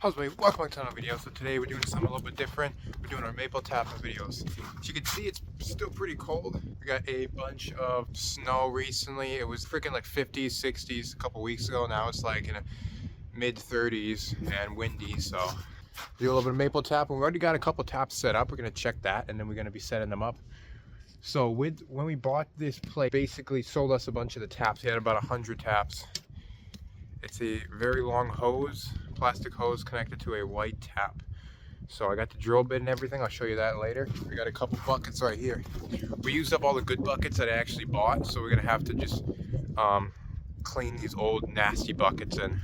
How's it? Welcome back to another video. So today we're doing something a little bit different. We're doing our maple tapping videos. As you can see, it's still pretty cold. We got a bunch of snow recently. It was freaking like 50s, 60s a couple weeks ago. Now it's like in the mid 30s and windy. So do a little bit of maple tapping. We already got a couple taps set up. We're gonna check that, and then we're gonna be setting them up. So when we bought this place, basically sold us a bunch of the taps. He had about 100 taps. It's a very long hose, plastic hose connected to a white tap. So I got the drill bit and everything. I'll show you that later. We got a couple buckets right here. We used up all the good buckets that I actually bought, so we're gonna have to just clean these old nasty buckets and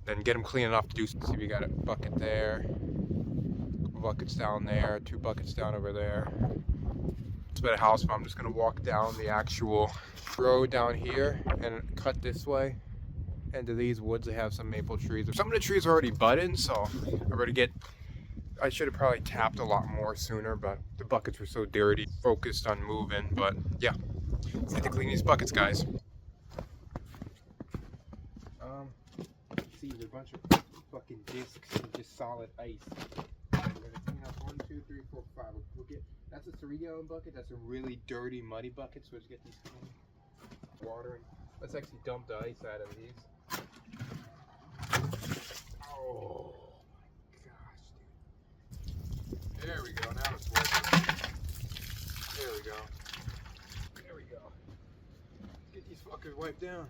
then get them clean enough to do. See, we got a bucket there, a couple buckets down there, 2 buckets down over there. It's about a house, but I'm just gonna walk down the actual road down here and cut this way. Into these woods, they have some maple trees. Some of the trees are already budding, so I should have probably tapped a lot more sooner, but the buckets were so dirty, focused on moving. But yeah, let's get to clean these buckets, guys. See, there's a bunch of fucking discs and just solid ice. We're gonna clean up 1, 2, 3, 4, 5. We'll get, that's a 3-gallon bucket. That's a really dirty, muddy bucket. So let's get these clean. Water and let's actually dump the ice out of these. Oh gosh, dude. There we go. Now it's working. There we go. There we go. Get these fuckers wiped down.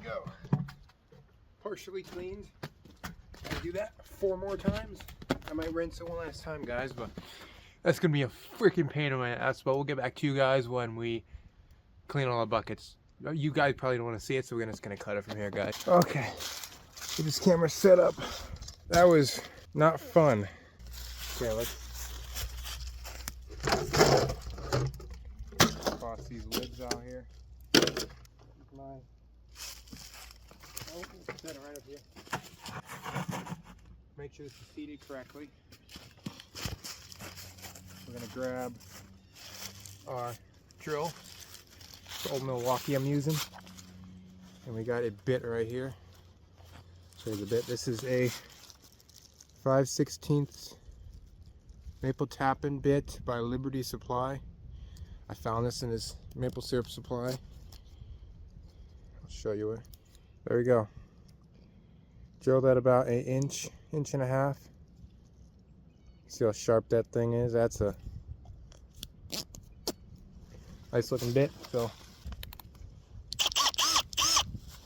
Go. Partially cleaned. Gotta do that 4 more times. I might rinse it one last time, guys, but that's gonna be a freaking pain in my ass. But we'll get back to you guys when we clean all the buckets. You guys probably don't want to see it, so we're just gonna cut it from here, guys. Okay, get this camera set up. That was not fun. Okay, let's toss these lids out here. Oh, set it right up here. Make sure this is seated correctly. We're gonna grab our drill. It's old Milwaukee I'm using. And we got a bit right here. So here's a bit. This is a 5/16 maple tapping bit by Liberty Supply. I found this in his maple syrup supply. I'll show you where. There we go. Drilled at about an inch, inch and a half. See how sharp that thing is? That's a nice looking bit. So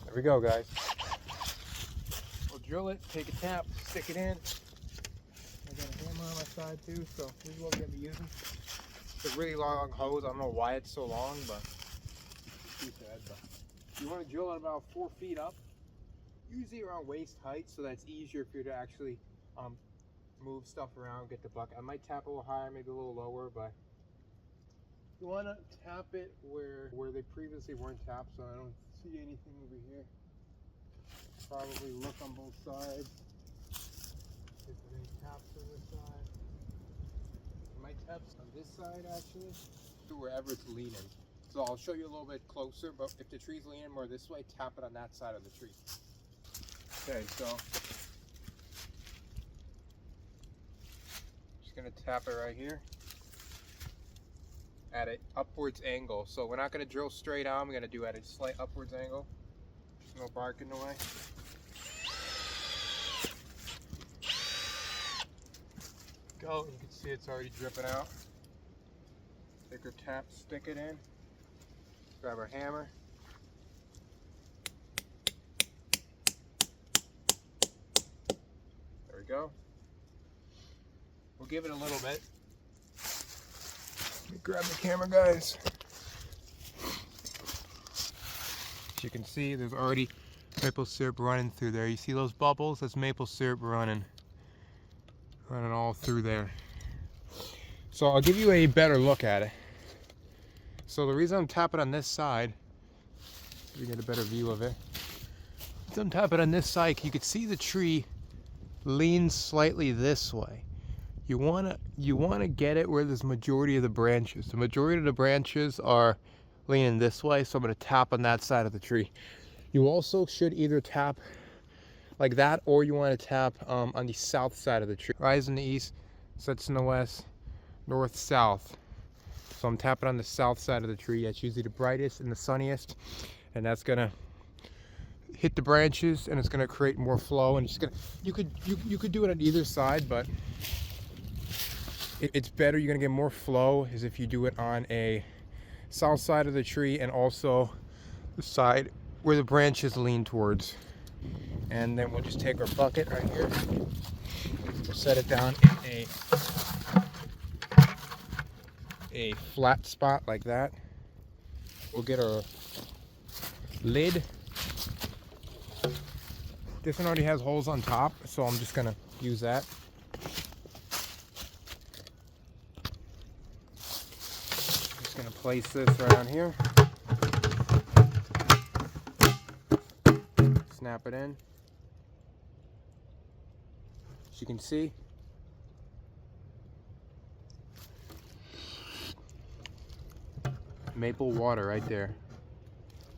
there we go, guys. We'll drill it, take a tap, stick it in. I got a hammer on my side too, so this is what we're gonna be using. It's a really long hose. I don't know why it's so long, but too sad. But you want to drill it about 4 feet up, usually around waist height, so that's easier if you're to actually move stuff around, get the bucket. I might tap a little higher, maybe a little lower, but you want to tap it where they previously weren't tapped, so I don't see anything over here. Probably look on both sides. If there's any taps on this side. I might tap on this side actually, to wherever it's leaning. So I'll show you a little bit closer, but if the tree's leaning more this way, tap it on that side of the tree. Okay, so just gonna tap it right here at an upwards angle. So we're not gonna drill straight on, we're gonna do at a slight upwards angle. There's no bark in the way. Go, you can see it's already dripping out. Take our tap, stick it in. Grab our hammer. There we go. We'll give it a little bit. Let me grab the camera, guys. As you can see, there's already maple syrup running through there. You see those bubbles? That's maple syrup running all through there. So I'll give you a better look at it. So the reason I'm tapping on this side, so we get a better view of it. So I'm tapping on this side, you can see the tree leans slightly this way. You wanna get it where there's majority of the branches. The majority of the branches are leaning this way, so I'm gonna tap on that side of the tree. You also should either tap like that, or you want to tap on the south side of the tree. Rise in the east, sets in the west, north, south. So I'm tapping on the south side of the tree. That's usually the brightest and the sunniest, and that's gonna hit the branches, and it's gonna create more flow. And it's gonna, you could do it on either side, but it's better. You're gonna get more flow is if you do it on a south side of the tree, and also the side where the branches lean towards. And then we'll just take our bucket right here, we'll set it down in a flat spot like that. We'll get our lid. This one already has holes on top, so I'm just gonna use that. Just gonna place this right on here. Snap it in. As you can see, maple water right there.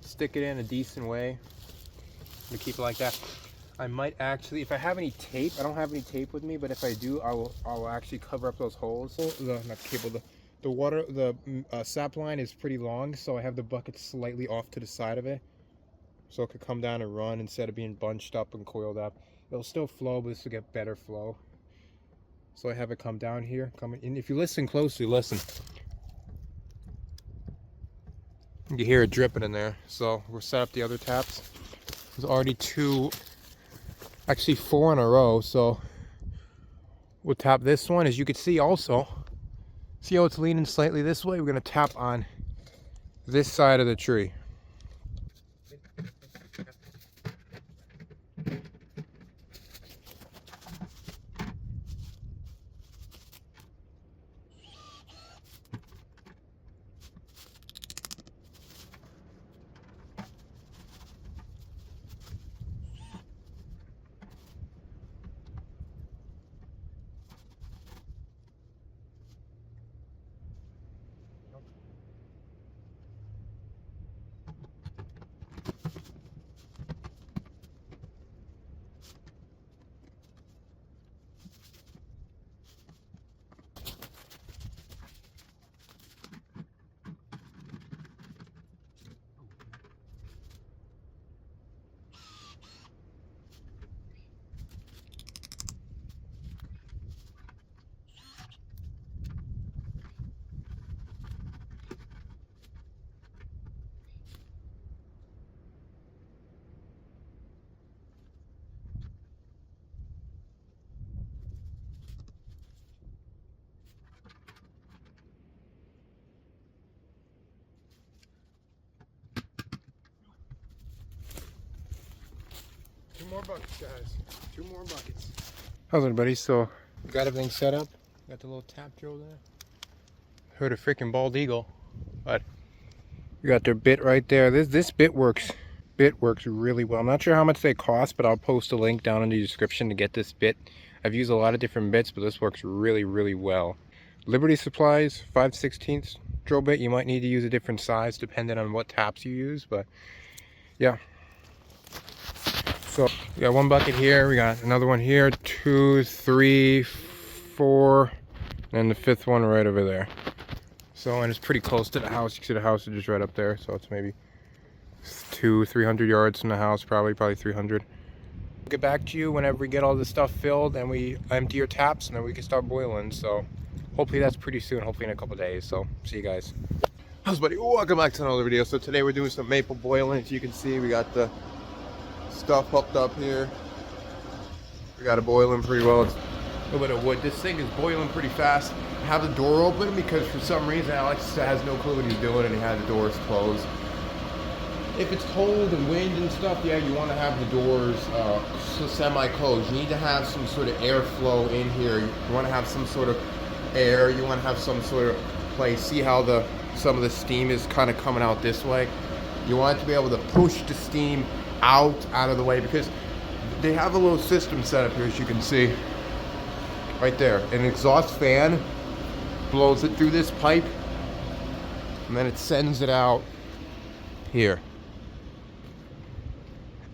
Stick it in a decent way. I'm gonna keep it like that. I might actually, if I have any tape, I don't have any tape with me, but if I do, I'll actually cover up those holes. Not the cable, the water, the sap line is pretty long, so I have the bucket slightly off to the side of it, so it could come down and run instead of being bunched up and coiled up. It'll still flow, but this will get better flow. So I have it come down here, coming in. If you listen closely, listen. You hear it dripping in there. So we'll set up the other taps. There's already two, actually 4 in a row. So we'll tap this one. As you can see also, see how it's leaning slightly this way? We're gonna tap on this side of the tree. Two more buckets, guys. 2 more buckets. How's everybody? So, got everything set up. Got the little tap drill there. Heard a freaking bald eagle, but we got their bit right there. This bit works really well. I'm not sure how much they cost, but I'll post a link down in the description to get this bit. I've used a lot of different bits, but this works really, really well. Liberty Supplies 5/16 drill bit. You might need to use a different size depending on what taps you use, but yeah. So we got 1 bucket here, we got another one here, 2, 3, 4, and the 5th one right over there. So, and it's pretty close to the house. You can see the house is just right up there, so it's maybe 200-300 yards from the house, probably 300. We'll get back to you whenever we get all this stuff filled and we empty your taps, and then we can start boiling. So hopefully that's pretty soon, hopefully in a couple days. So see you guys. How's buddy? Welcome back to another video. So today we're doing some maple boiling. As you can see, we got the stuff hooked up here. We got it boiling pretty well. It's a little bit of wood. This thing is boiling pretty fast. I have the door open because for some reason Alex has no clue what he's doing and he had the doors closed. If it's cold and wind and stuff, yeah, you want to have the doors semi-closed. You need to have some sort of airflow in here. You want to have some sort of air. You want to have some sort of place. See how the some of the steam is kind of coming out this way. You want it to be able to push the steam out of the way, because they have a little system set up here, as you can see right there. An exhaust fan blows it through this pipe, and then it sends it out here.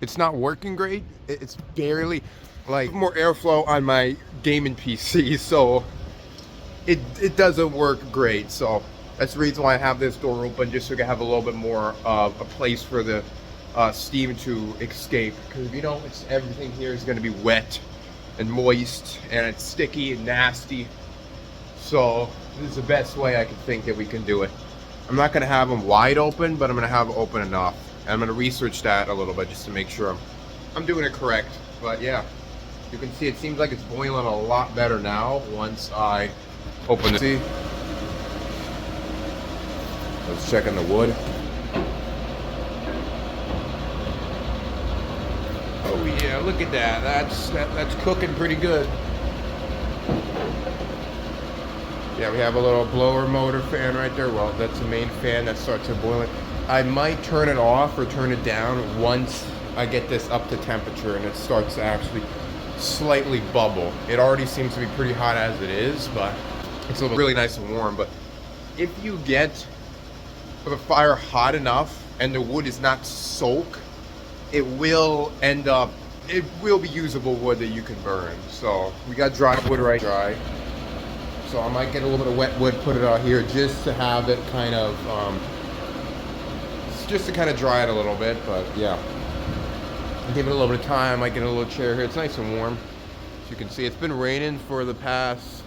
It's not working great. It's barely, like, more airflow on my gaming PC, so it doesn't work great. So that's the reason why I have this door open, just so I can have a little bit more of a place for the steam to escape. Because if you know, everything here is going to be wet and moist, and it's sticky and nasty. So this is the best way I can think that we can do it. I'm not going to have them wide open, but I'm going to have it open enough. And I'm going to research that a little bit just to make sure I'm doing it correct. But yeah, you can see it seems like it's boiling a lot better now once I open it. See? Let's check on the wood. Oh yeah, look at that. That's cooking pretty good. Yeah, we have a little blower motor fan right there. Well, that's the main fan that starts to boil it. I might turn it off or turn it down once I get this up to temperature and it starts to actually slightly bubble. It already seems to be pretty hot as it is, but it's a little really nice and warm. But if you get the fire hot enough and the wood is not soak, it will be usable wood that you can burn. So we got dry wood right dry. So I might get a little bit of wet wood, put it out here just to have it kind of just to kind of dry it a little bit. But yeah, give it a little bit of time. I might get a little chair here. It's nice and warm. As you can see, it's been raining for the past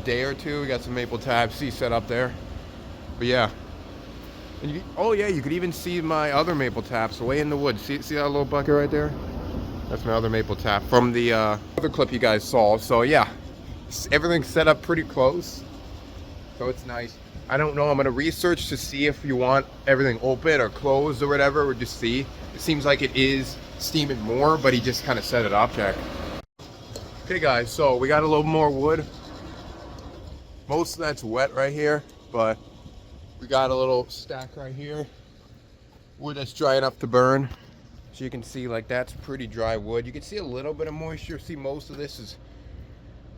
day or two. We got some maple tab C set up there. But yeah, and oh yeah, you could even see my other maple taps way in the woods. See that little bucket right there? That's my other maple tap from the other clip you guys saw. So yeah, everything's set up pretty close, so it's nice. I don't know, I'm gonna research to see if you want everything open or closed or whatever, or just see. It seems like it is steaming more, but he just kind of set it up. Check. Okay guys, so we got a little more wood. Most of that's wet right here, but we got a little stack right here. Wood that's dry enough to burn. So you can see, like, that's pretty dry wood. You can see a little bit of moisture. See, most of this is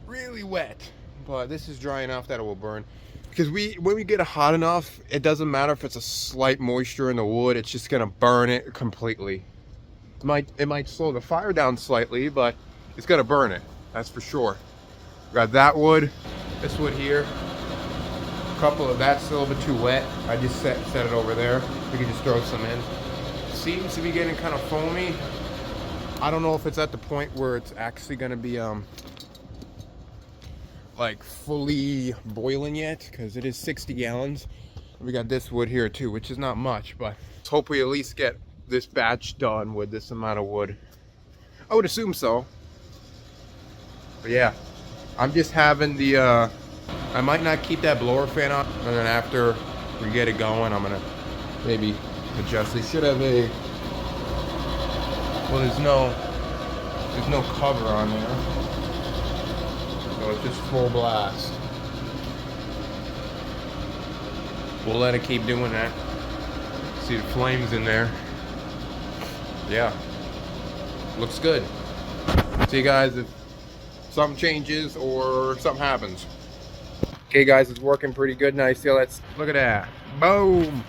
really wet, but this is dry enough that it will burn. Because when we get it hot enough, it doesn't matter if it's a slight moisture in the wood, it's just gonna burn it completely. It might slow the fire down slightly, but it's gonna burn it, that's for sure. Got that wood, this wood here. A couple of that's a little bit too wet. I just set it over there. We can just throw some in. Seems to be getting kind of foamy. I don't know if it's at the point where it's actually gonna be like fully boiling yet, because it is 60 gallons. We got this wood here too, which is not much, but let's hope we at least get this batch done with this amount of wood. I would assume so. But yeah, I'm just having the I might not keep that blower fan on, and then after we get it going, I'm gonna maybe adjust. They should have a, well, there's no cover on there. So it's just full blast. We'll let it keep doing that. See the flames in there. Yeah, looks good. See you guys if something changes or something happens. Okay guys, it's working pretty good now. You see how that's, look at that, boom.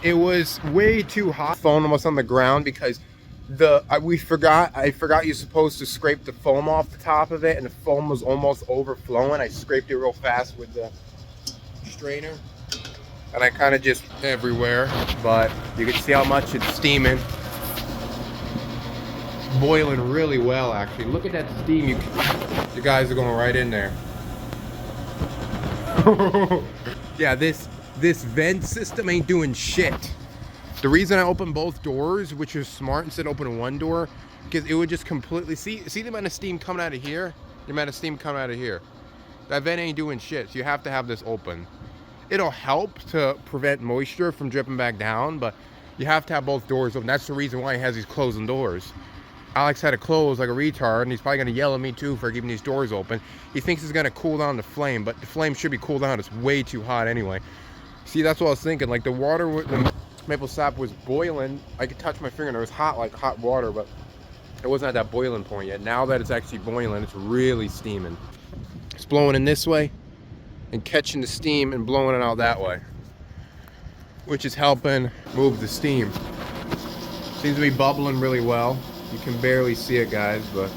It was way too hot. Phone almost on the ground because I forgot you're supposed to scrape the foam off the top of it, and the foam was almost overflowing. I scraped it real fast with the strainer, and I kind of just everywhere, but you can see how much it's steaming. Boiling really well, actually. Look at that steam. You guys are going right in there. Yeah, this vent system ain't doing shit. The reason I opened both doors, which is smart, instead of opening one door, because it would just completely, see the amount of steam coming out of here, the amount of steam coming out of here. That vent ain't doing shit, so you have to have this open. It'll help to prevent moisture from dripping back down, but you have to have both doors open. That's the reason why he has these closing doors. Alex had to close like a retard, and he's probably gonna yell at me too for keeping these doors open. He thinks it's gonna cool down the flame, but the flame should be cooled down. It's way too hot anyway. See, that's what I was thinking. Like the water, the maple sap was boiling. I could touch my finger and it was hot, like hot water, but it wasn't at that boiling point yet. Now that it's actually boiling, it's really steaming. It's blowing in this way and catching the steam and blowing it out that way, which is helping move the steam. Seems to be bubbling really well. You can barely see it, guys, but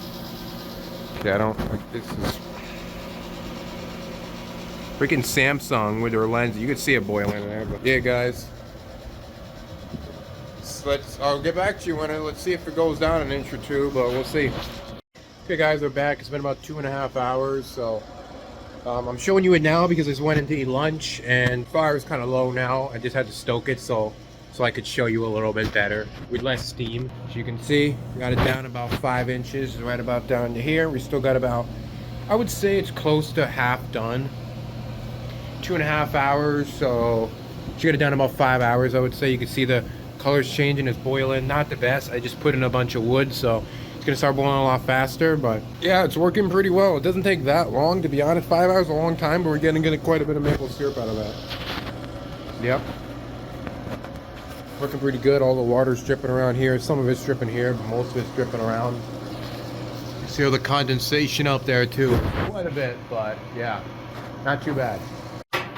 okay, I don't like this is freaking Samsung with their lens. You can see it boiling in there, but yeah, guys. I'll get back to you when let's see if it goes down an inch or two, but we'll see. Okay, guys, we're back. It's been about 2.5 hours, so I'm showing you it now because I just went in to eat lunch and fire is kind of low now. I just had to stoke it so I could show you a little bit better with less steam. As you can see, we got it down about 5 inches, right about down to here. We still got about, I would say it's close to half done. 2.5 hours, so you got it down about 5 hours, I would say. You can see the color's changing, it's boiling. Not the best. I just put in a bunch of wood, so it's gonna start boiling a lot faster, but yeah, it's working pretty well. It doesn't take that long, to be honest. 5 hours is a long time, but we're getting quite a bit of maple syrup out of that. Yep. Working pretty good. All the water's dripping around here. Some of it's dripping here, but most of it's dripping around. You see all the condensation up there too. Quite a bit, but yeah, not too bad.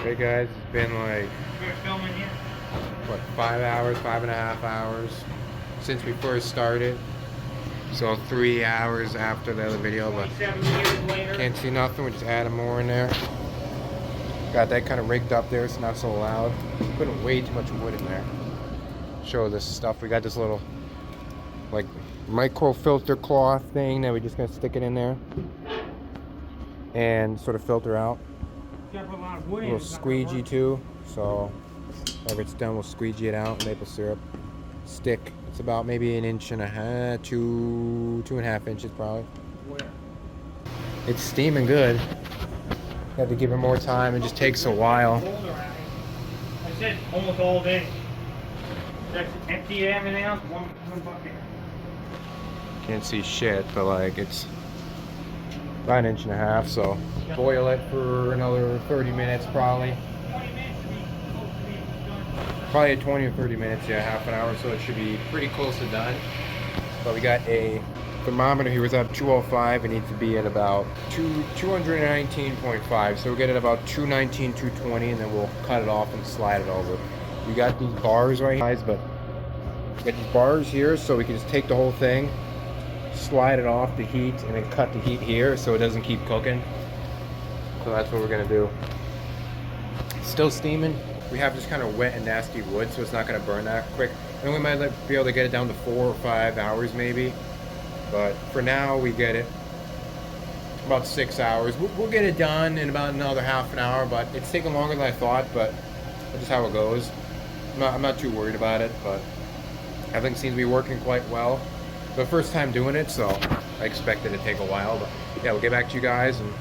Hey guys, it's been like, You're filming here? what, 5 hours, 5.5 hours since we first started. So 3 hours after the other video, but 27 years later. can't see nothing. We just added more in there. Got that kind of rigged up there. It's not so loud. Putting way too much wood in there. Show this stuff. We got this little like micro filter cloth thing that we're just gonna stick it in there and sort of filter out. You have a lot of wood A in little it, it's not squeegee gonna too, so whenever it's done we'll squeegee it out. Maple syrup stick. It's about maybe 1.5 inches, 2.5 inches probably. work. Where? It's steaming good. Have to give it more time. It just takes a while. Cold around here. I said almost all day. That's empty and everything else, one bucket. Can't see shit, but like it's about 1.5 inches, so boil it for another 30 minutes probably. 20 minutes to be close to being done. Probably 20 or 30 minutes, yeah, half an hour, so it should be pretty close to done. But we got a thermometer here. Was at 205. It needs to be at about 219.5. So we'll get it about 219, 220, and then we'll cut it off and slide it over. We got these bars right here, guys, but we got these bars here, so we can just take the whole thing, slide it off the heat, and then cut the heat here so it doesn't keep cooking. So that's what we're gonna do. It's still steaming. We have this kind of wet and nasty wood, so it's not gonna burn that quick. And we might be able to get it down to 4 or 5 hours maybe. But for now, we get it about 6 hours. We'll get it done in about another half an hour, but it's taking longer than I thought, but that's just how it goes. I'm not too worried about it, but everything seems to be working quite well. It's the first time doing it, so I expected it to take a while, but yeah, we'll get back to you guys and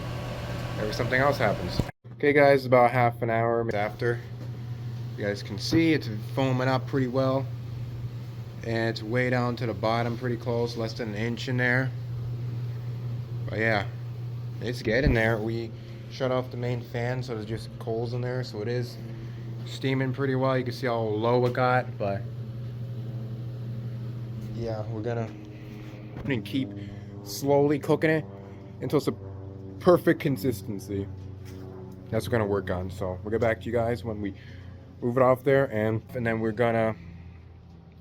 maybe something else happens. Okay guys, about half an hour after. You guys can see it's foaming up pretty well. And it's way down to the bottom pretty close, less than 1 inch in there. But yeah, it's getting there. We shut off the main fan, so there's just coals in there, so it is steaming pretty well. You can see how low it got, but yeah, we're gonna keep slowly cooking it until it's a perfect consistency. That's what we're gonna work on. So we'll get back to you guys when we move it off there, and then we're gonna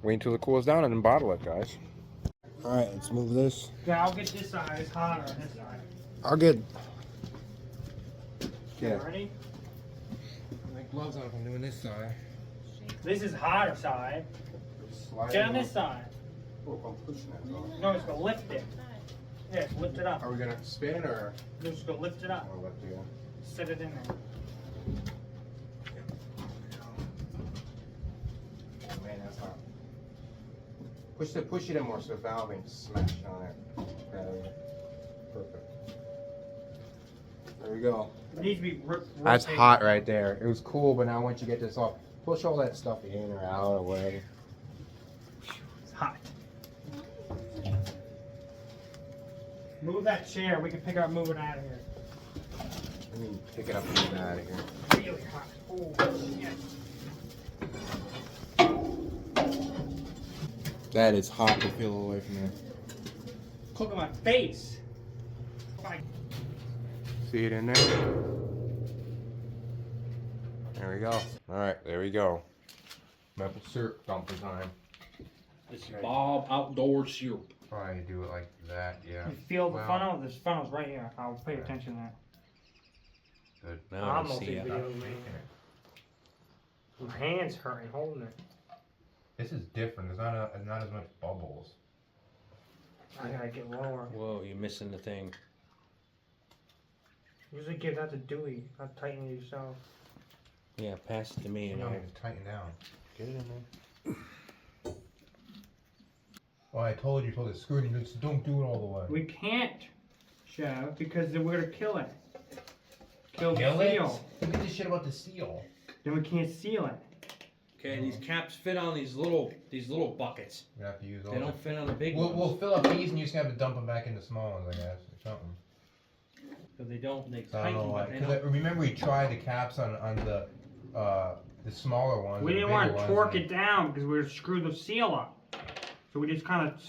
wait until it cools down and then bottle it, guys. All right, let's move this. Yeah, I'll get this side. It's hotter on this side. I'll get. Yeah. Yeah. Ready? My gloves on if I'm doing this side. This is hotter side. Slide Get it on this off. side. Oh, I'm pushing that off. No, it's gonna lift it. Yeah, it's lift it up. Are we gonna spin or? You're just gonna lift it up. I'll let you. Set it in there. Oh, man, that's hot. Push it in more so the valve ain't smashed on it. Perfect. There we go. It needs to be That's rotated. hot right there. It was cool, but now once you get this off, push all that stuff in or out or whatever. It's hot. Move that chair. We can pick it up, move it out of here. Let me pick it up and get it out of here. Really hot. Oh, yes. That is hot to feel away from there. Look at my face. See it in there? There we go. Alright, there we go. Maple syrup dumping time. This is Bob Outdoor Syrup. Probably do it like that, yeah. You feel the Well, funnel? This funnel's right here. I'll pay attention to that. Good. Now I'm I gonna see see it. videos, man. My hands hurting holding it. This is different. There's not as much bubbles. I gotta get lower. Whoa, you're missing the thing. Usually give that to Dewey. I'll tighten it yourself. Yeah, pass it to me and You I'll need to tighten down. get it in there. Well, I told you, the screw, you just don't do it all the way. We can't, Chev, because then we're gonna kill it. Kill the Kill it? seal. Who gives a shit about the seal? Then we can't seal it. Okay, these caps fit on these little buckets. We have to use all They don't fit on the big ones. We'll fill up these and you just have to dump them back into small ones, I guess, or something. Because they don't, they So I don't know tighten, why. but they 'Cause don't. remember we tried the caps on the smaller ones. We the didn't bigger want to ones, torque and- it down because we were screw the seal up. So we just kind of